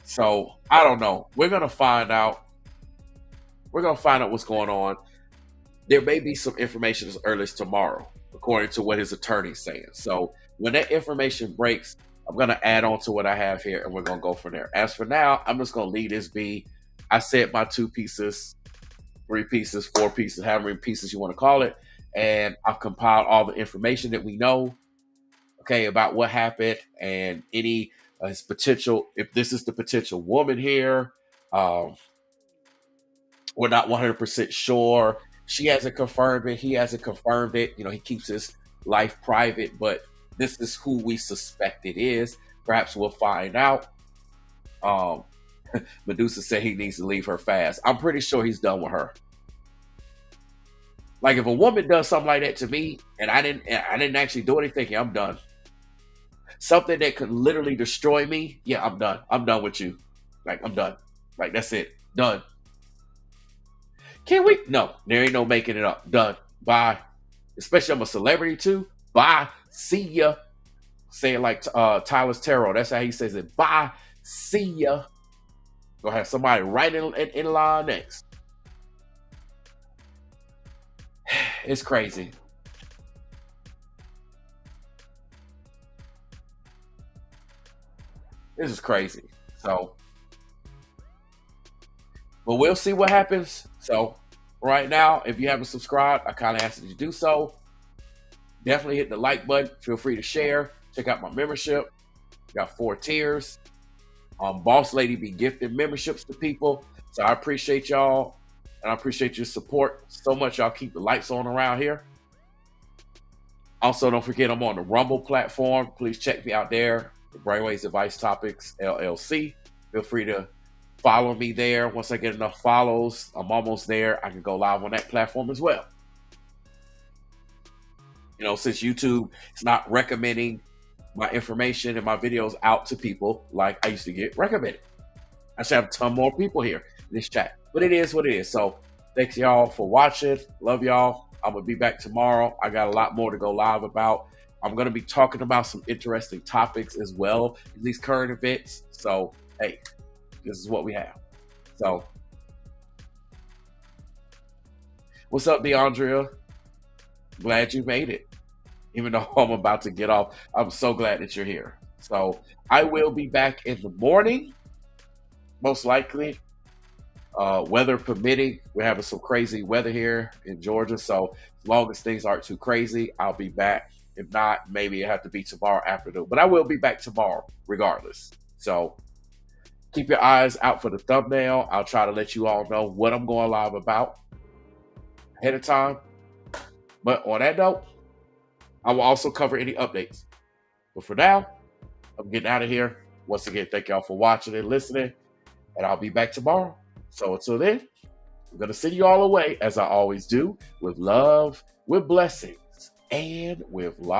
So I don't know. We're gonna find out what's going on. There may be some information as early as tomorrow, according to what his attorney's saying. So when that information breaks, I'm gonna add on to what I have here, and we're gonna go from there. As for now, I'm just gonna leave this be. I said my 2 pieces, 3 pieces, 4 pieces, however many pieces you want to call it, and I've compiled all the information that we know, okay, about what happened and any his potential. If this is the potential woman here, um, we're not 100% sure. She hasn't confirmed it. He hasn't confirmed it. You know, he keeps his life private, but this is who we suspect it is. Perhaps we'll find out. Um, Medusa said he needs to leave her fast. I'm pretty sure he's done with her. Like if a woman does something like that to me, and I didn't actually do anything, yeah, I'm done. Something that could literally destroy me, yeah, I'm done. I'm done with you. Like I'm done. Like that's it. Done. Can we? No, there ain't no making it up. Done. Bye. Especially I'm a celebrity too. Bye. See ya. Say it like Tyler's Tarot. That's how he says it. Bye. See ya. Gonna have somebody right in line next. It's crazy. This is crazy. So, but we'll see what happens. So, right now, if you haven't subscribed, I kind of ask you to do so. Definitely hit the like button. Feel free to share. Check out my membership. Got 4 tiers. Boss Lady be gifting memberships to people. So I appreciate y'all. And I appreciate your support so much. Y'all keep the lights on around here. Also, don't forget I'm on the Rumble platform. Please check me out there. The Brainwaves Advice Topics LLC. Feel free to follow me there. Once I get enough follows, I'm almost there. I can go live on that platform as well. You know, since YouTube is not recommending my information and my videos out to people like I used to get recommended. I should have a ton more people here in this chat. But it is what it is. So thanks y'all for watching. Love y'all. I'm gonna be back tomorrow. I got a lot more to go live about. I'm gonna be talking about some interesting topics as well in these current events. So hey, this is what we have. So what's up, DeAndrea? Glad you made it. Even though I'm about to get off, I'm so glad that you're here. So I will be back in the morning, most likely. Weather permitting, we're having some crazy weather here in Georgia. So as long as things aren't too crazy, I'll be back. If not, maybe it have to be tomorrow afternoon. But I will be back tomorrow, regardless. So keep your eyes out for the thumbnail. I'll try to let you all know what I'm going live about ahead of time. But on that note, I will also cover any updates. But for now, I'm getting out of here. Once again, thank y'all for watching and listening. And I'll be back tomorrow. So until then, I'm going to send you all away, as I always do, with love, with blessings, and with life.